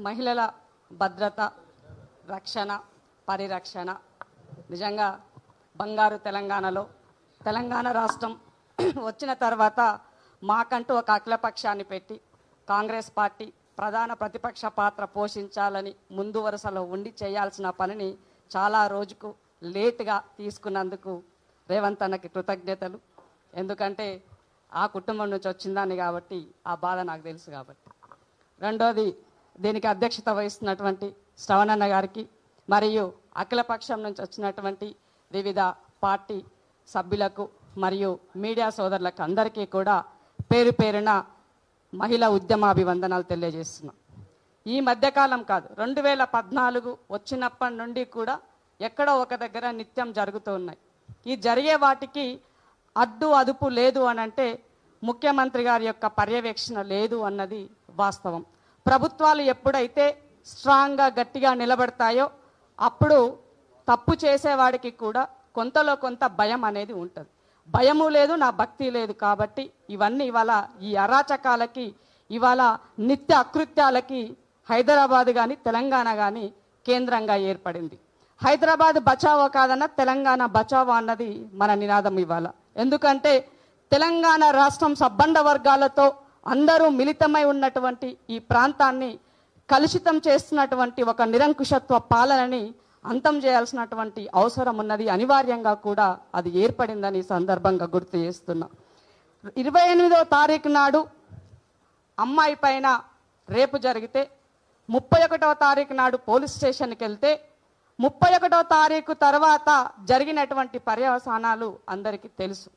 మహిళల భద్రత, రక్షణ, పరిరక్షణ నిజంగా బంగారు తెలంగాణలో తెలంగాణ రాష్ట్రం వచ్చిన తర్వాత మాకంటూ ఒక అఖిలపక్షాన్ని పెట్టి కాంగ్రెస్ పార్టీ ప్రధాన ప్రతిపక్ష పాత్ర పోషించాలని ముందు వరుసలో ఉండి చేయాల్సిన పనిని చాలా రోజుకు లేట్గా తీసుకున్నందుకు రేవంత్ అన్నకి కృతజ్ఞతలు. ఎందుకంటే ఆ కుటుంబం నుంచి వచ్చిందాన్ని కాబట్టి ఆ బాధ నాకు తెలుసు కాబట్టి. రెండోది, దీనికి అధ్యక్షత వహిస్తున్నటువంటి శ్రవణన్న గారికి మరియు అఖిలపక్షం నుంచి వచ్చినటువంటి వివిధ పార్టీ సభ్యులకు మరియు మీడియా సోదరులకు అందరికీ కూడా పేరు పేరున మహిళా ఉద్యమాభివందనాలు తెలియజేస్తున్నాం. ఈ మధ్యకాలం కాదు, 2014 వచ్చినప్పటి నుండి కూడా ఎక్కడో ఒక దగ్గర నిత్యం జరుగుతూ ఉన్నాయి. ఈ జరిగే వాటికి అడ్డు అదుపు లేదు అని అంటే ముఖ్యమంత్రి గారి యొక్క పర్యవేక్షణ లేదు అన్నది వాస్తవం. ప్రభుత్వాలు ఎప్పుడైతే స్ట్రాంగ్గా గట్టిగా నిలబడతాయో అప్పుడు తప్పు చేసేవాడికి కూడా కొంతలో కొంత భయం అనేది ఉంటుంది. భయము లేదు, నా భక్తి లేదు. కాబట్టి ఇవన్నీ ఇవాళ ఈ అరాచకాలకి, ఇవాళ నిత్య అకృత్యాలకి హైదరాబాద్ కానీ తెలంగాణ కానీ కేంద్రంగా ఏర్పడింది. హైదరాబాద్ బచావో కాదన్న తెలంగాణ బచావో అన్నది మన నినాదం ఇవాళ. ఎందుకంటే తెలంగాణ రాష్ట్రం సబ్బండ వర్గాలతో అందరూ మిళితమై ఉన్నటువంటి ఈ ప్రాంతాన్ని కలుషితం చేస్తున్నటువంటి ఒక నిరంకుశత్వ పాలనని అంతం చేయాల్సినటువంటి అవసరం ఉన్నది. అనివార్యంగా కూడా అది ఏర్పడిందని సందర్భంగా గుర్తు చేస్తున్నా. 28వ తారీఖు నాడు అమ్మాయి పైన రేపు జరిగితే 31వ తారీఖు నాడు పోలీస్ స్టేషన్కి వెళ్తే 31వ తారీఖు తర్వాత జరిగినటువంటి పర్యవసానాలు అందరికీ తెలుసు.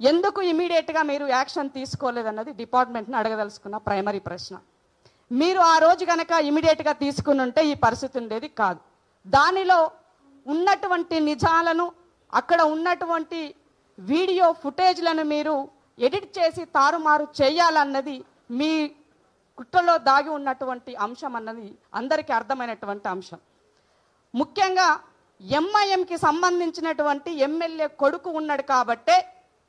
ఎందుకు ఇమీడియట్గా మీరు యాక్షన్ తీసుకోలేదన్నది డిపార్ట్మెంట్ని అడగదలుచుకున్న ప్రైమరీ ప్రశ్న. మీరు ఆ రోజు కనుక ఇమీడియట్గా తీసుకుని ఉంటే ఈ పరిస్థితి ఉండేది కాదు. దానిలో ఉన్నటువంటి నిజాలను, అక్కడ ఉన్నటువంటి వీడియో ఫుటేజ్లను మీరు ఎడిట్ చేసి తారుమారు చేయాలన్నది మీ కుట్రలో దాగి ఉన్నటువంటి అంశం అన్నది అందరికీ అర్థమైనటువంటి అంశం. ముఖ్యంగా ఎంఐఎంకి సంబంధించినటువంటి ఎమ్మెల్యే కొడుకు ఉన్నాడు కాబట్టే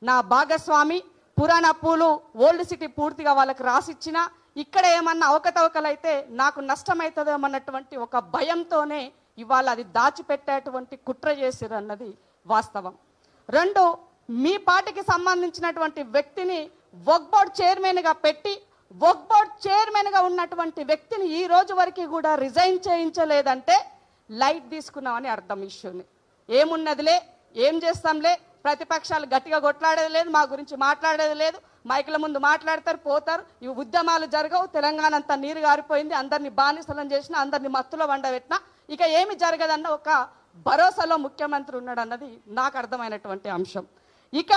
నా భాగస్వామి పురాణ పూలు ఓల్డ్ సిటీ పూర్తిగా వాళ్ళకి రాసిచ్చినా ఇక్కడ ఏమన్నా అవకతవకలైతే నాకు నష్టమవుతుందేమన్నటువంటి ఒక భయంతోనే ఇవాళ అది దాచిపెట్టేటువంటి కుట్ర చేసిరు అన్నది వాస్తవం. రెండు, మీ పార్టీకి సంబంధించినటువంటి వ్యక్తిని వక్ఫ్ బోర్డ్ చైర్మన్గా పెట్టి వక్ఫ్ బోర్డ్ చైర్మన్గా ఉన్నటువంటి వ్యక్తిని ఈ రోజు వరకు కూడా రిజైన్ చేయించలేదంటే లైట్ తీసుకున్నామని అర్థం. ఇష్యూని ఏమున్నదిలే, ఏం చేస్తాంలే, ప్రతిపక్షాలు గట్టిగా కొట్లాడేది లేదు, మా గురించి మాట్లాడేది లేదు, మైకుల ముందు మాట్లాడతారు పోతారు, ఇవి ఉద్యమాలు జరగవు, తెలంగాణ అంతా నీరు గారిపోయింది, అందరినీ బానిసలం చేసిన, అందరినీ మత్తులో వండబెట్టినా ఇక ఏమి జరగదన్న ఒక భరోసాలో ముఖ్యమంత్రి ఉన్నాడు అన్నది నాకు అర్థమైనటువంటి అంశం. ఇక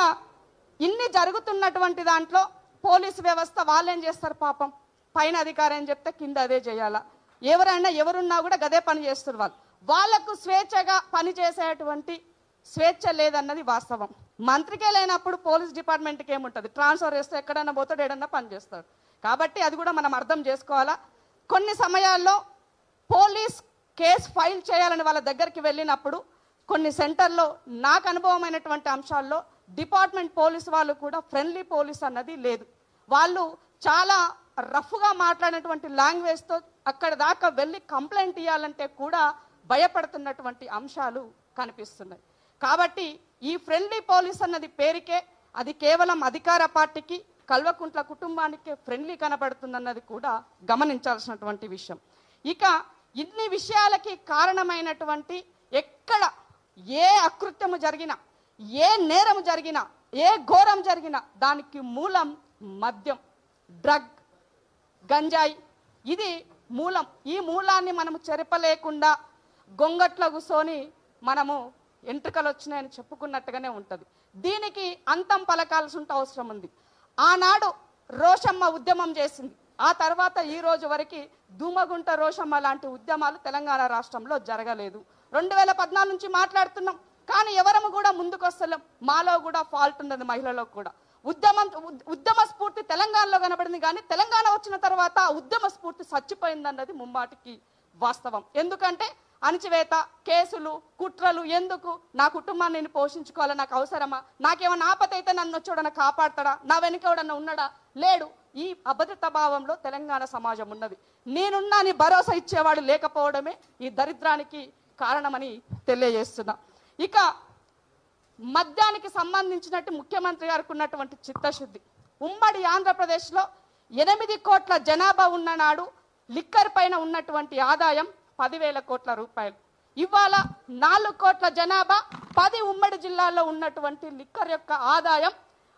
ఇన్ని జరుగుతున్నటువంటి దాంట్లో పోలీసు వ్యవస్థ వాళ్ళేం చేస్తారు పాపం, పైన అధికారం చెప్తే కింద అదే చేయాలా, ఎవరైనా ఎవరున్నా కూడా గదే పని చేస్తారు. వాళ్ళకు స్వేచ్ఛగా పని చేసేటువంటి స్వేచ్ఛ లేదన్నది వాస్తవం. మంత్రికే లేనప్పుడు పోలీస్ డిపార్ట్మెంట్కి ఏముంటుంది, ట్రాన్స్ఫర్ చేస్తే ఎక్కడన్నా పోతాడు, ఏడన్నా పని చేస్తాడు. కాబట్టి అది కూడా మనం అర్థం చేసుకోవాలా. కొన్ని సమయాల్లో పోలీస్ కేసు ఫైల్ చేయాలని వాళ్ళ దగ్గరికి వెళ్ళినప్పుడు కొన్ని సెంటర్లో నాకు అనుభవమైనటువంటి అంశాల్లో డిపార్ట్మెంట్ పోలీసు వాళ్ళు కూడా ఫ్రెండ్లీ పోలీస్ అన్నది లేదు. వాళ్ళు చాలా రఫ్గా మాట్లాడినటువంటి లాంగ్వేజ్తో అక్కడ దాకా వెళ్ళి కంప్లైంట్ ఇవ్వాలంటే కూడా భయపడుతున్నటువంటి అంశాలు కనిపిస్తున్నాయి. కాబట్టి ఈ ఫ్రెండ్లీ పోలీస్ అన్నది పేరుకే, అది కేవలం అధికార పార్టీకి కల్వకుంట్ల కుటుంబానికి ఫ్రెండ్లీ కనబడుతుందన్నది కూడా గమనించాల్సినటువంటి విషయం. ఇక ఇన్ని విషయాలకి కారణమైనటువంటి ఎక్కడ ఏ అకృత్యము జరిగినా, ఏ నేరము జరిగినా, ఏ ఘోరం జరిగినా దానికి మూలం మద్యం, డ్రగ్, గంజాయి, ఇది మూలం. ఈ మూలాన్ని మనము చెరపలేకుండా గొంగట్లో కూర్చొని మనము ఎంట్రుకలు వచ్చినాయని చెప్పుకున్నట్టుగానే ఉంటుంది. దీనికి అంతం పలకాల్సిన అవసరం ఉంది. ఆనాడు రోషమ్మ ఉద్యమం చేసింది, ఆ తర్వాత ఈ రోజు వరకు దూమగుంట రోషమ్మ లాంటి ఉద్యమాలు తెలంగాణ రాష్ట్రంలో జరగలేదు. 2014 నుంచి మాట్లాడుతున్నాం, కానీ ఎవరము కూడా ముందుకు వస్తలేం. మాలో కూడా ఫాల్ట్ ఉన్నది, మహిళలో కూడా. ఉద్యమ స్ఫూర్తి తెలంగాణలో కనబడింది, కానీ తెలంగాణ వచ్చిన తర్వాత ఉద్యమ స్ఫూర్తి చచ్చిపోయిందన్నది ముమ్మాటికి వాస్తవం. ఎందుకంటే అణచివేత, కేసులు, కుట్రలు. ఎందుకు? నా కుటుంబాన్ని నేను పోషించుకోవాలా, నాకు అవసరమా, నాకేమన్నా ఆపద అయితే నన్ను వచ్చాడన్నా కాపాడతాడా, నా వెనుక ఎవడన్నా ఉన్నాడా, లేడు. ఈ అభద్రతా భావంలో తెలంగాణ సమాజం ఉన్నది. నేనున్నా అని భరోసా ఇచ్చేవాడు లేకపోవడమే ఈ దరిద్రానికి కారణమని తెలియజేస్తున్నా. ఇక మద్యానికి సంబంధించినట్టు ముఖ్యమంత్రి గారికి ఉన్నటువంటి చిత్తశుద్ధి, ఉమ్మడి ఆంధ్రప్రదేశ్లో 8 కోట్ల జనాభా ఉన్న నాడు లిక్కర్ పైన ఉన్నటువంటి ఆదాయం 10,000 కోట్ల రూపాయలు. ఇవాళ 4 కోట్ల జనాభా 10 ఉమ్మడి జిల్లాల్లో ఉన్నటువంటి లిక్కర్ యొక్క ఆదాయం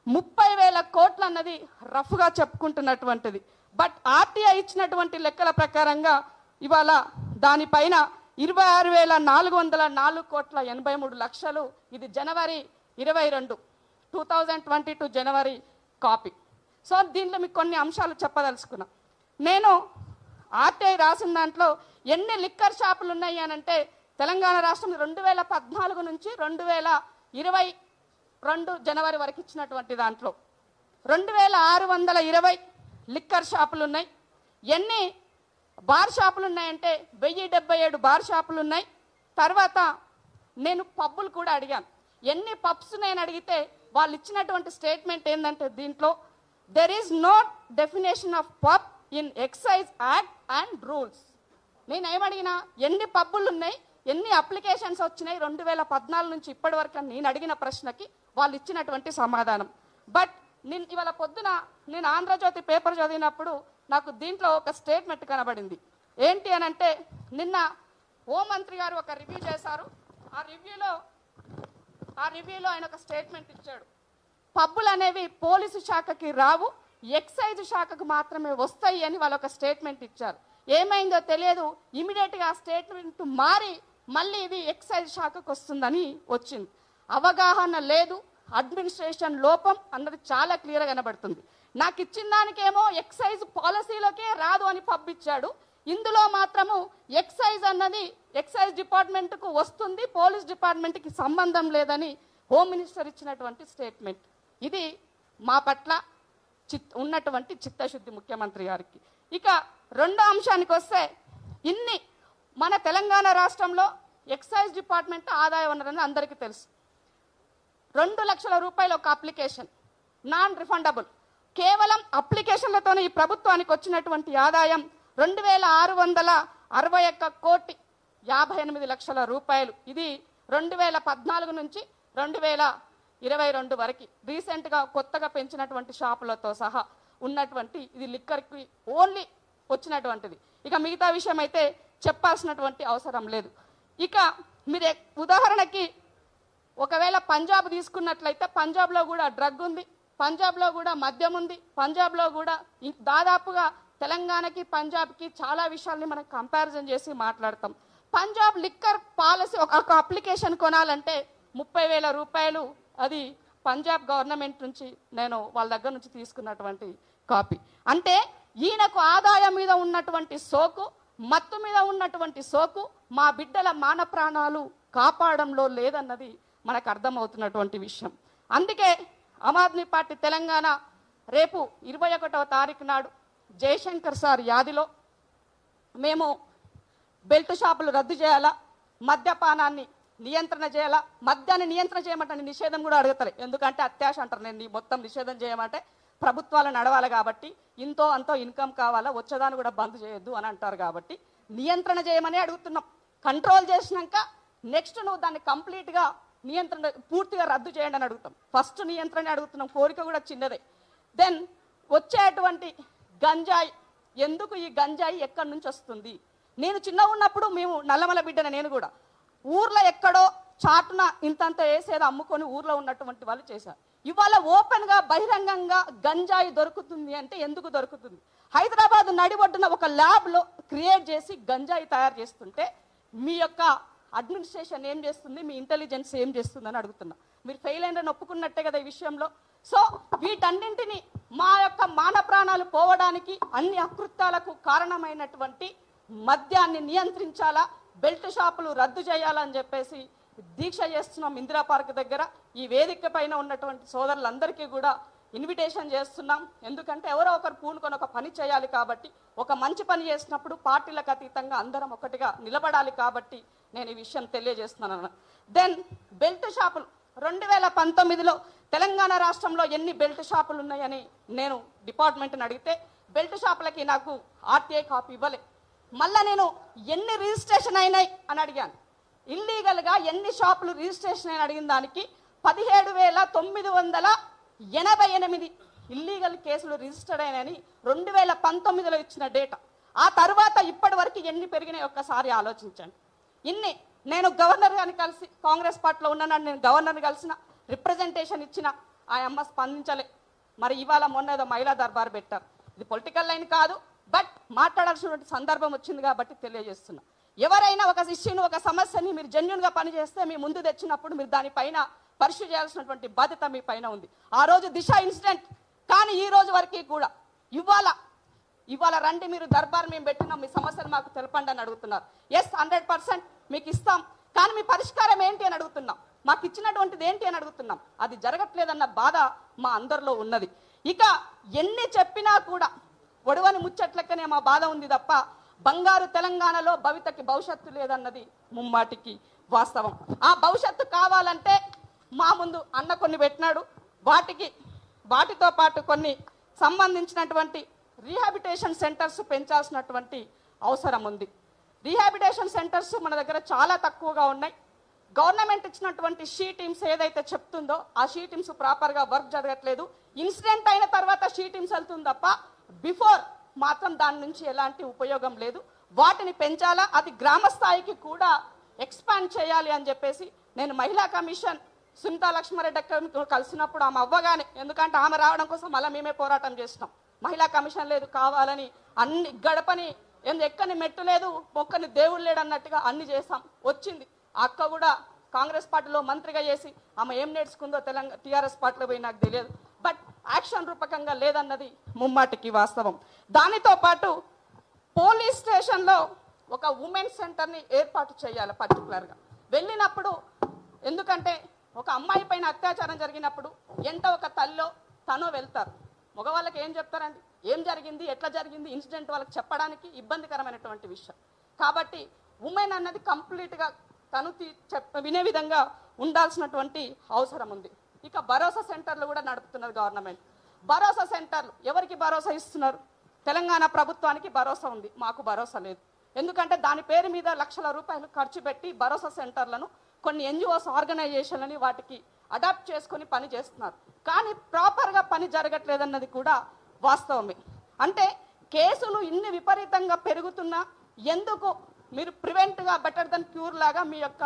30,000 కోట్లు అన్నది రఫ్గా చెప్పుకుంటున్నటువంటిది. బట్ ఆర్టీఐ ఇచ్చినటువంటి లెక్కల ప్రకారంగా ఇవాళ దానిపైన 26,404 కోట్ల 83 లక్షలు. ఇది జనవరి 22, 2022 జనవరి కాపీ. సో దీంట్లో మీకు కొన్ని అంశాలు చెప్పదలుచుకున్నా. నేను ఆర్టీఐ రాసిన దాంట్లో ఎన్ని లిక్కర్ షాపులు ఉన్నాయి అని అంటే తెలంగాణ రాష్ట్రం 2014 నుంచి 2022 జనవరి వరకు ఇచ్చినటువంటి దాంట్లో 2620 లిక్కర్ షాపులు ఉన్నాయి. ఎన్ని బార్ షాపులు ఉన్నాయంటే 1077 బార్ షాపులు ఉన్నాయి. తర్వాత నేను పబ్బులు కూడా అడిగాను, ఎన్ని పబ్స్ నేను అడిగితే వాళ్ళు ఇచ్చినటువంటి స్టేట్మెంట్ ఏంటంటే దీంట్లో there is no definition of pub in excise act and rules. నేను ఏమడిగినా ఎన్ని పబ్బులు ఉన్నాయి, ఎన్ని అప్లికేషన్స్ వచ్చినాయి 2014 నుంచి ఇప్పటి వరకు నేను అడిగిన ప్రశ్నకి వాళ్ళు ఇచ్చినటువంటి సమాధానం. బట్ నేను ఇవాళ పొద్దున నేను ఆంధ్రజ్యోతి పేపర్ చదివినప్పుడు నాకు దీంట్లో ఒక స్టేట్మెంట్ కనబడింది. ఏంటి అని అంటే నిన్న హోంమంత్రి గారు ఒక రివ్యూ చేశారు. ఆ రివ్యూలో ఆయన ఒక స్టేట్మెంట్ ఇచ్చాడు. పబ్బులు అనేవి పోలీసు శాఖకి రావు, ఎక్సైజ్ శాఖకు మాత్రమే వస్తాయి అని వాళ్ళు ఒక స్టేట్మెంట్ ఇచ్చారు. ఏమైందో తెలియదు, ఇమీడియట్గా ఆ స్టేట్మెంట్ మారి మళ్ళీ ఇది ఎక్సైజ్ శాఖకు వస్తుందని వచ్చింది. అవగాహన లేదు, అడ్మినిస్ట్రేషన్ లోపం అన్నది చాలా క్లియర్గా కనబడుతుంది. నాకు ఇచ్చిన దానికేమో ఎక్సైజ్ పాలసీలోకే రాదు అని పంపించాడు, ఇందులో మాత్రము ఎక్సైజ్ అన్నది ఎక్సైజ్ డిపార్ట్మెంట్కు వస్తుంది, పోలీస్ డిపార్ట్మెంట్కి సంబంధం లేదని హోమ్ మినిస్టర్ ఇచ్చినటువంటి స్టేట్మెంట్. ఇది మా పట్ల ఉన్నటువంటి చిత్తశుద్ధి ముఖ్యమంత్రి గారికి. ఇక రెండో అంశానికి వస్తే ఇన్ని మన తెలంగాణ రాష్ట్రంలో ఎక్సైజ్ డిపార్ట్మెంట్ ఆదాయ వనరని అందరికీ తెలుసు. 2 లక్షల రూపాయలు ఒక అప్లికేషన్, నాన్ రిఫండబుల్. కేవలం అప్లికేషన్లతోనే ఈ ప్రభుత్వానికి వచ్చినటువంటి ఆదాయం 2,661 కోటి 58 లక్షల రూపాయలు. ఇది 2014 నుంచి 2022 వరకు రీసెంట్గా కొత్తగా పెంచినటువంటి షాపులతో సహా ఉన్నటువంటి ఇది లిక్కర్కి ఓన్లీ వచ్చినటువంటిది. ఇక మిగతా విషయం అయితే చెప్పాల్సినటువంటి అవసరం లేదు. ఇక మీరు ఉదాహరణకి ఒకవేళ పంజాబ్ తీసుకున్నట్లయితే పంజాబ్లో కూడా డ్రగ్ ఉంది, పంజాబ్లో కూడా మద్యం ఉంది, పంజాబ్లో కూడా దాదాపుగా తెలంగాణకి పంజాబ్కి చాలా విషయాల్ని మనం కంపారిజన్ చేసి మాట్లాడతాం. పంజాబ్ లిక్కర్ పాలసీ ఒక అప్లికేషన్ కొనాలంటే 30,000 రూపాయలు. అది పంజాబ్ గవర్నమెంట్ నుంచి నేను వాళ్ళ దగ్గర నుంచి తీసుకున్నటువంటి కాపీ. అంటే ఈయనకు ఆదాయం మీద ఉన్నటువంటి సోకు, మత్తు మీద ఉన్నటువంటి సోకు మా బిడ్డల మాన ప్రాణాలు కాపాడంలో లేదన్నది మనకు అర్థమవుతున్నటువంటి విషయం. అందుకే ఆమ్ ఆద్మీ పార్టీ తెలంగాణ రేపు 21వ తారీఖు నాడు జయశంకర్ సార్ యాదిలో మేము బెల్ట్ షాపులు రద్దు చేయాలా, మద్యపానాన్ని నియంత్రణ చేయాలా. మద్యాన్ని నియంత్రణ చేయమంటే నిషేధం కూడా అడుగుతారు, ఎందుకంటే అత్యాశ అంటారు. నేను మొత్తం నిషేధం చేయమంటే ప్రభుత్వాలు నడవాలి కాబట్టి, ఇంతో అంతో ఇన్కమ్ కావాలా, వచ్చేదాన్ని కూడా బంద్ చేయొద్దు అని అంటారు కాబట్టి నియంత్రణ చేయమని అడుగుతున్నాం. కంట్రోల్ చేసినాక నెక్స్ట్ నువ్వు దాన్ని కంప్లీట్గా నియంత్రణ పూర్తిగా రద్దు చేయండి అని అడుగుతాం. ఫస్ట్ నియంత్రణ అడుగుతున్నాం, కోరిక కూడా చిన్నదే. దెన్ వచ్చేటువంటి గంజాయి, ఎందుకు ఈ గంజాయి ఎక్కడి నుంచి వస్తుంది? నేను చిన్నగా ఉన్నప్పుడు మేము నల్లమల బిడ్డన, నేను కూడా ఊర్లో ఎక్కడో చాటున ఇంతంత వేసేది అమ్ముకొని ఊర్లో ఉన్నటువంటి వాళ్ళు చేశారు. ఇవాళ ఓపెన్గా బహిరంగంగా గంజాయి దొరుకుతుంది అంటే ఎందుకు దొరుకుతుంది? హైదరాబాద్ నడిబొడ్డున ఒక ల్యాబ్లో క్రియేట్ చేసి గంజాయి తయారు చేస్తుంటే మీ యొక్క అడ్మినిస్ట్రేషన్ ఏం చేస్తుంది, మీ ఇంటెలిజెన్స్ ఏం చేస్తుందని అడుగుతున్నా. మీరు ఫెయిల్ అయిన ఒప్పుకున్నట్టే కదా ఈ విషయంలో. సో వీటన్నింటినీ మా యొక్క మాన ప్రాణాలు పోవడానికి అన్ని అకృత్యాలకు కారణమైనటువంటి మద్యాన్ని నియంత్రించాలా, బెల్ట్ షాపులు రద్దు చేయాలని చెప్పేసి దీక్ష చేస్తున్నాం ఇందిరా పార్క్ దగ్గర. ఈ వేదిక పైన ఉన్నటువంటి సోదరులందరికీ కూడా ఇన్విటేషన్ చేస్తున్నాం. ఎందుకంటే ఎవరో ఒకరు పూనుకొని ఒక పని చేయాలి కాబట్టి, ఒక మంచి పని చేసినప్పుడు పార్టీలకు అతీతంగా అందరం ఒకటిగా నిలబడాలి కాబట్టి నేను ఈ విషయం తెలియజేస్తున్నాను. దెన్ బెల్ట్ షాపులు 2019లో తెలంగాణ రాష్ట్రంలో ఎన్ని బెల్ట్ షాపులు ఉన్నాయని నేను డిపార్ట్మెంట్ని అడిగితే బెల్ట్ షాపులకి నాకు ఆర్టీఐ కాపీ ఇవ్వలే. మళ్ళీ నేను ఎన్ని రిజిస్ట్రేషన్ అయినాయి అని అడిగాను. ఇల్లీగల్గా ఎన్ని షాపులు రిజిస్ట్రేషన్ అయిన అడిగిన దానికి 17,988 ఇల్లీగల్ కేసులు రిజిస్టర్డ్ అయినాయని 2019లో ఇచ్చిన డేటా. ఆ తర్వాత ఇప్పటి వరకు ఎన్ని పెరిగినాయి ఒక్కసారి ఆలోచించండి. ఇన్ని నేను గవర్నర్ గారిని కలిసి కాంగ్రెస్ పార్టీలో ఉన్నానని నేను గవర్నర్ని కలిసిన, రిప్రజెంటేషన్ ఇచ్చిన, ఆ అమ్మ స్పందించలే. మరి ఇవాళ మొన్న ఏదో మహిళా దర్బార్ పెట్టారు. ఇది పొలిటికల్ లైన్ కాదు, బట్ మాట్లాడాల్సినటువంటి సందర్భం వచ్చింది కాబట్టి తెలియజేస్తున్నా. ఎవరైనా ఒక ఇష్యూను, ఒక సమస్యని మీరు జెన్యూన్గా పనిచేస్తే మీ ముందు తెచ్చినప్పుడు మీరు దానిపైన పరిశీలి చేయాల్సినటువంటి బాధ్యత మీ పైన ఉంది. ఆ రోజు దిశ ఇన్సిడెంట్, కానీ ఈ రోజు వరకు కూడా ఇవాళ రండి మీరు దర్బార్ మేము పెట్టినాం, మీ సమస్యలు మాకు తెలపండి అని అడుగుతున్నారు. ఎస్, 100% మీకు ఇస్తాం, కానీ మీ పరిష్కారం ఏంటి అని అడుగుతున్నాం. మాకు ఇచ్చినటువంటిది ఏంటి అని అడుగుతున్నాం. అది జరగట్లేదన్న బాధ మా అందరిలో ఉన్నది. ఇక ఎన్ని చెప్పినా కూడా ఒడవని ముచ్చట్లక్కనే మా బాధ ఉంది తప్ప బంగారు తెలంగాణలో భవితకి భవిష్యత్తు లేదన్నది ముమ్మాటికి వాస్తవం. ఆ భవిష్యత్తు కావాలంటే మా ముందు అన్న కొన్ని పెట్టినాడు, వాటితో పాటు కొన్ని సంబంధించినటువంటి రీహాబిటేషన్ సెంటర్స్ పెంచాల్సినటువంటి అవసరం ఉంది. రీహాబిటేషన్ సెంటర్స్ మన దగ్గర చాలా తక్కువగా ఉన్నాయి. గవర్నమెంట్ ఇచ్చినటువంటి షీ టీమ్స్ ఏదైతే చెప్తుందో ఆ షీ టీమ్స్ ప్రాపర్గా వర్క్ జరగట్లేదు. ఇన్సిడెంట్ అయిన తర్వాత షీ టీమ్స్ వెళ్తుంది తప్ప బిఫోర్ మాత్రం దాని నుంచి ఎలాంటి ఉపయోగం లేదు. వాటిని పెంచాలా, అది గ్రామ స్థాయికి కూడా ఎక్స్పాండ్ చేయాలి అని చెప్పేసి నేను మహిళా కమిషన్ సునీతా లక్ష్మారెడ్డి అక్క కలిసినప్పుడు ఆమె అవ్వగానే, ఎందుకంటే ఆమె రావడం కోసం మళ్ళీ మేమే పోరాటం చేసినాం. మహిళా కమిషన్ లేదు కావాలని, అన్ని గడపని ఎక్కని మెట్టు లేదు, మొక్కని దేవుడు లేడు అన్నట్టుగా అన్ని చేసాం, వచ్చింది. ఆ అక్క కూడా కాంగ్రెస్ పార్టీలో మంత్రిగా చేసి ఆమె ఏం నేర్చుకుందో టీఆర్ఎస్ పార్టీలో పోయి నాకు తెలియదు, బట్ యాక్షన్ రూపకంగా లేదన్నది ముమ్మాటికి వాస్తవం. దానితో పాటు పోలీస్ స్టేషన్లో ఒక ఉమెన్ సెంటర్ని ఏర్పాటు చేయాలి పర్టికులర్గా. వెళ్ళినప్పుడు, ఎందుకంటే ఒక అమ్మాయి పైన అత్యాచారం జరిగినప్పుడు ఎంత ఒక తల్లో తనో వెళ్తారు, మగవాళ్ళకి ఏం చెప్తారండి, ఏం జరిగింది, ఎట్లా జరిగింది ఇన్సిడెంట్ వాళ్ళకి చెప్పడానికి ఇబ్బందికరమైనటువంటి విషయం. కాబట్టి ఉమెన్ అన్నది కంప్లీట్గా తను వినే విధంగా ఉండాల్సినటువంటి అవసరం ఉంది. ఇక భరోసా సెంటర్లు కూడా నడుపుతున్నది గవర్నమెంట్. భరోసా సెంటర్లు ఎవరికి భరోసా ఇస్తున్నారు? తెలంగాణ ప్రభుత్వానికి భరోసా ఉంది, మాకు భరోసా లేదు. ఎందుకంటే దాని పేరు మీద లక్షల రూపాయలు ఖర్చు పెట్టి భరోసా సెంటర్లను కొన్ని ఎన్జిఓస్ ఆర్గనైజేషన్లని వాటికి అడాప్ట్ చేసుకొని పని చేస్తున్నారు, కానీ ప్రాపర్గా పని జరగట్లేదన్నది కూడా వాస్తవమే. అంటే కేసులు ఇన్ని విపరీతంగా పెరుగుతున్నా ఎందుకు మీరు ప్రివెంట్గా బెటర్ దెన్ క్యూర్ లాగా మీ యొక్క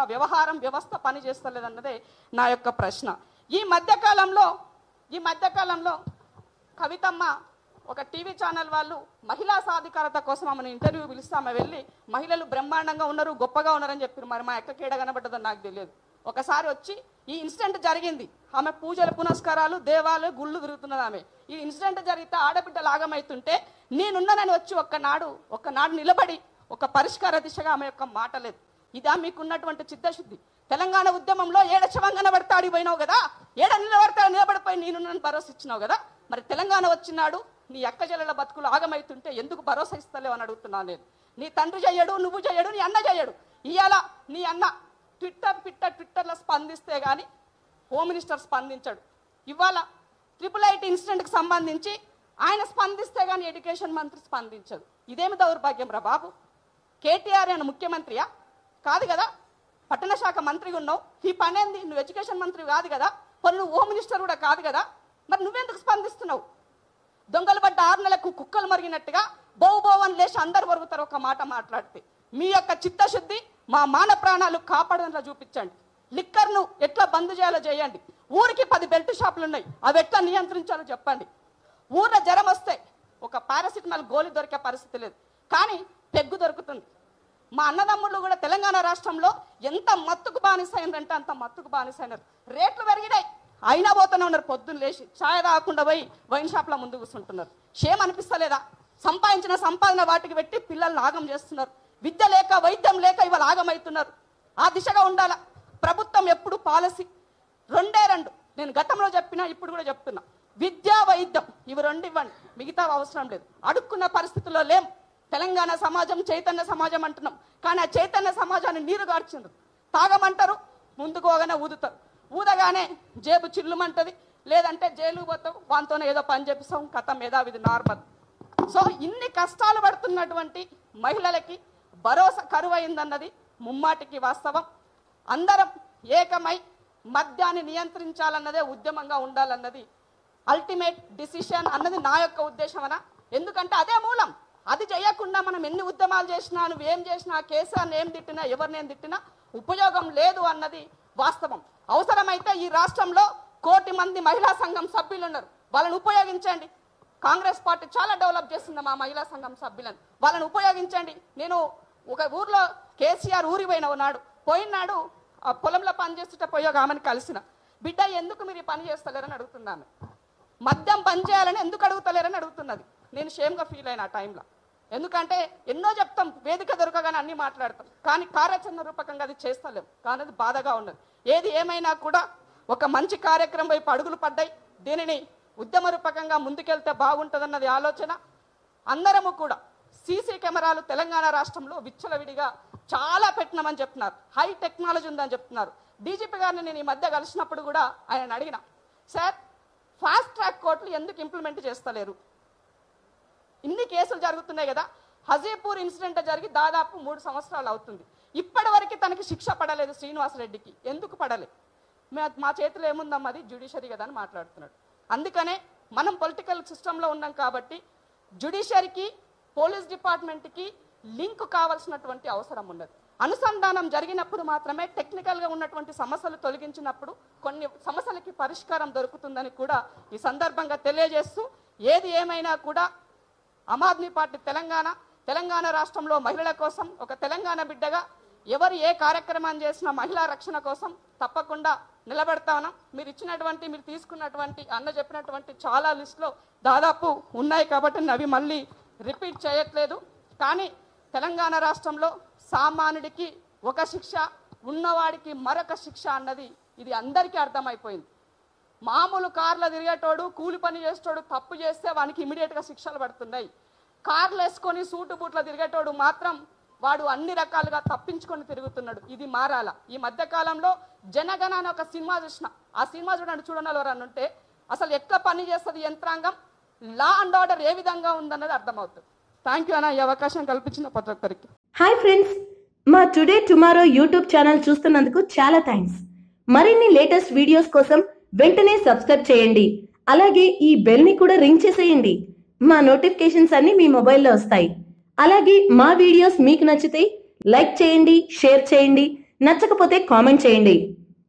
వ్యవస్థ పని చేస్తలేదన్నదే నా యొక్క ప్రశ్న. ఈ మధ్యకాలంలో కవితమ్మ ఒక టీవీ ఛానల్ వాళ్ళు మహిళా సాధికారత కోసం ఆమెను ఇంటర్వ్యూ పిలిస్తే ఆమె వెళ్ళి మహిళలు బ్రహ్మాండంగా ఉన్నారు, గొప్పగా ఉన్నారని చెప్పారు. మరి మా ఎక్కకేడ కనబడ్డదని నాకు తెలియదు. ఒకసారి వచ్చి ఈ ఇన్సిడెంట్ జరిగింది, ఆమె పూజలు పునస్కారాలు దేవాలయ గుళ్ళు తిరుగుతున్నది ఆమె. ఈ ఇన్సిడెంట్ జరిగితే ఆడబిడ్డలు ఆగమవుతుంటే నేనున్నానని వచ్చి ఒక్కనాడు నిలబడి ఒక పరిష్కార దిశగా ఆమె యొక్క మాట లేదు. ఇదా మీకున్నటువంటి చిత్తశుద్ధి? తెలంగాణ ఉద్యమంలో ఏడచవం కనబడితే ఆడిపోయినావు కదా, నిలబడిపోయి నేనున్నాను భరోసా ఇచ్చినావు కదా, మరి తెలంగాణ వచ్చినాడు నీ అక్క చెల్లెల బతుకులు ఆగమవుతుంటే ఎందుకు భరోసా ఇస్తలేవు అని అడుగుతున్నాను నేను. నీ తండ్రి చేయడు, నువ్వు చేయడు, నీ అన్న చేయడు. ఇవాళ నీ అన్న ట్విట్టర్లో స్పందిస్తే కానీ హోమ్ మినిస్టర్ స్పందించాడు. ఇవాళ 888 ఇన్సిడెంట్కి సంబంధించి ఆయన స్పందిస్తే కానీ ఎడ్యుకేషన్ మంత్రి స్పందించదు. ఇదేమి దౌర్భాగ్యం రా బాబు? కేటీఆర్ అని ముఖ్యమంత్రియా? కాదు కదా. పట్టణ శాఖ మంత్రిగా ఉన్నావు, ఈ పని ఏంది? నువ్వు ఎడ్యుకేషన్ మంత్రి కాదు కదా, మరి నువ్వు హోమ్ మినిస్టర్ కూడా కాదు కదా, మరి నువ్వెందుకు స్పందిస్తున్నావు? దొంగలు పడ్డ 6 నెలలకు కుక్కలు మరిగినట్టుగా బోవని లేచి అందరు వరుగుతారు ఒక మాట మాట్లాడితే. మీ యొక్క చిత్తశుద్ధి మా మాన ప్రాణాలు కాపాడడంలో చూపించండి. లిక్కర్ను ఎట్లా బంద్ చేయాలో చేయండి. ఊరికి 10 బెల్ట్ షాపులు ఉన్నాయి, అవి ఎట్లా నియంత్రించాలో చెప్పండి. ఊర్లో జ్వరం వస్తే ఒక పారాసిటమాల్ గోళీ దొరికే పరిస్థితి లేదు, కానీ పెగ్గు దొరుకుతుంది. మా అన్నదమ్ముళ్ళు కూడా తెలంగాణ రాష్ట్రంలో ఎంత మత్తుకు బానిసైందంటే అంత మత్తుకు బానిసైనారు. రేట్లు పెరిగినాయి, అయినా పోతూనే ఉన్నారు. పొద్దున్న లేచి ఛాయ్ తాగకుండా పోయి వైన్ షాప్లో ముందు కూర్చుంటున్నారు. షేమ్ అనిపిస్తలేదా? సంపాదించిన సంపాదన వాటికి పెట్టి పిల్లల్ని ఆగం చేస్తున్నారు. విద్య లేక వైద్యం లేక ఇవాళ ఆగమవుతున్నారు. ఆ దిశగా ఉండాలా ప్రభుత్వం. ఎప్పుడు పాలసీ 2 నేను గతంలో చెప్పినా ఇప్పుడు కూడా చెప్తున్నా, విద్య వైద్యం ఇవి 2 ఇవ్వండి, మిగతా అవసరం లేదు. అడుక్కున్న పరిస్థితుల్లో లేం. తెలంగాణ సమాజం చైతన్య సమాజం అంటున్నాం, కానీ ఆ చైతన్య సమాజాన్ని నీరు గార్చిండ్రు. తాగమంటారు, ముందుకు పోగానే ఊదుతారు, ఊదగానే జేబు చిల్లుమంటది, లేదంటే జైలుకు పోతావు, వానితోనే ఏదో పని చేపిస్తాం, కథం మేధావిది నార్మల్. సో ఇన్ని కష్టాలు పడుతున్నటువంటి మహిళలకి భరోసా కరువైందన్నది ముమ్మాటికి వాస్తవం. అందరం ఏకమై మద్యాన్ని నియంత్రించాలన్నదే ఉద్యమంగా ఉండాలన్నది అల్టిమేట్ డిసిషన్ అన్నది నా యొక్క ఉద్దేశమన. ఎందుకంటే అదే మూలం. అది చేయకుండా మనం ఎన్ని ఉద్యమాలు చేసినా, నువ్వేం చేసినా, కేసీఆర్ని ఏం తిట్టినా, ఎవరినేం తిట్టినా ఉపయోగం లేదు అన్నది వాస్తవం. అవసరమైతే ఈ రాష్ట్రంలో 1 కోటి మంది మహిళా సంఘం సభ్యులు ఉన్నారు, వాళ్ళని ఉపయోగించండి. కాంగ్రెస్ పార్టీ చాలా డెవలప్ చేస్తుంది మా మహిళా సంఘం సభ్యులను, వాళ్ళని ఉపయోగించండి. నేను ఒక ఊర్లో కేసీఆర్ ఊరి పోయినాడు ఆ పొలంలో పని చేస్తుంటే పోయి ఒక ఆమెను కలిసిన, బిడ్డ ఎందుకు మీరు ఈ పని చేస్తలేరని అడుగుతున్నాను. మద్యం పని చేయాలని ఎందుకు అడుగుతలేరని అడుగుతున్నది. నేను షేమ్గా ఫీల్ అయిన ఆ టైంలో. ఎందుకంటే ఎన్నో చెప్తాం, వేదిక దొరకగానే అన్ని మాట్లాడతాం, కానీ కార్యాచరణ రూపకంగా అది చేస్తలేం. కానీ అది బాధగా ఉన్నది. ఏది ఏమైనా కూడా ఒక మంచి కార్యక్రమం వైపు అడుగులు పడ్డాయి. దీనిని ఉద్యమ రూపకంగా ముందుకెళ్తే బాగుంటుందన్నది ఆలోచన. అందరము కూడా సీసీ కెమెరాలు తెలంగాణ రాష్ట్రంలో విచ్చలవిడిగా చాలా పెట్టినామని చెప్తున్నారు, హై టెక్నాలజీ ఉందని చెప్తున్నారు. డీజీపీ గారిని నేను ఈ మధ్య కలిసినప్పుడు కూడా ఆయన అడిగిన, సార్ ఫాస్ట్ ట్రాక్ కోర్టులు ఎందుకు ఇంప్లిమెంట్ చేస్తలేరు? ఇన్ని కేసులు జరుగుతున్నాయి కదా. హజీపూర్ ఇన్సిడెంట్ జరిగి దాదాపు 3 సంవత్సరాలు అవుతుంది. ఇప్పటి వరకు తనకి శిక్ష పడలేదు శ్రీనివాసరెడ్డికి. ఎందుకు పడలేదు? మా చేతిలో ఏముందమ్మా, అది జ్యుడిషియరీ కదా అని మాట్లాడుతున్నాడు. అందుకనే మనం పొలిటికల్ సిస్టంలో ఉన్నాం కాబట్టి జ్యుడిషియరీకి పోలీస్ డిపార్ట్మెంట్కి లింక్ కావాల్సినటువంటి అవసరం ఉన్నది. అనుసంధానం జరిగినప్పుడు మాత్రమే టెక్నికల్గా ఉన్నటువంటి సమస్యలు తొలగించినప్పుడు కొన్ని సమస్యలకి పరిష్కారం దొరుకుతుందని కూడా ఈ సందర్భంగా తెలియజేస్తూ, ఏది ఏమైనా కూడా ఆమ్ ఆద్మీ పార్టీ తెలంగాణ రాష్ట్రంలో మహిళల కోసం ఒక తెలంగాణ బిడ్డగా ఎవరు ఏ కార్యక్రమం చేసినా మహిళా రక్షణ కోసం తప్పకుండా నిలబెడతా ఉన్నాం. మీరు తీసుకున్నటువంటి అన్న చెప్పినటువంటి చాలా లిస్టులో దాదాపు ఉన్నాయి కాబట్టి అవి మళ్ళీ రిపీట్ చేయట్లేదు. కానీ తెలంగాణ రాష్ట్రంలో సామాన్యుడికి ఒక శిక్ష, ఉన్నవాడికి మరొక శిక్ష అన్నది ఇది అందరికీ అర్థమైపోయింది. మామూలు కార్లో తిరిగేటోడు, కూలి పని చేసేటోడు తప్పు చేస్తే వానికి ఇమీడియట్గా శిక్షలు పడుతున్నాయి. కార్లు వేసుకొని సూటు బూట్లో తిరిగేటోడు మాత్రం వాడు అన్ని రకాలుగా తప్పించుకొని తిరుగుతున్నాడు. ఇది మారాల. ఈ మధ్య కాలంలో జనగణ అనే ఒక సినిమా చూసిన, ఆ సినిమా చూడని ఎవరన్నా ఉంటే అసలు ఎట్లా పని చేస్తుంది యంత్రాంగం, లా అండ్ ఆర్డర్ ఏ విధంగా ఉందన్నది అర్థమవుతుంది. థ్యాంక్ యూ అన్న, ఈ అవకాశం కల్పించిన ప్రతి ఒక్కరికి. హాయ్ ఫ్రెండ్స్, మా టుడే టుమారో యూట్యూబ్ ఛానల్ చూస్తున్నందుకు చాలా థ్యాంక్స్. మరిన్ని లేటెస్ట్ వీడియోస్ కోసం వెంటనే సబ్స్క్రైబ్ చేయండి. అలాగే ఈ బెల్ ని కూడా రింగ్ చేసేయండి. మా నోటిఫికేషన్స్ అన్ని మీ మొబైల్లో వస్తాయి. అలాగే మా వీడియోస్ మీకు నచ్చితే లైక్ చేయండి, షేర్ చేయండి, నచ్చకపోతే కామెంట్ చేయండి.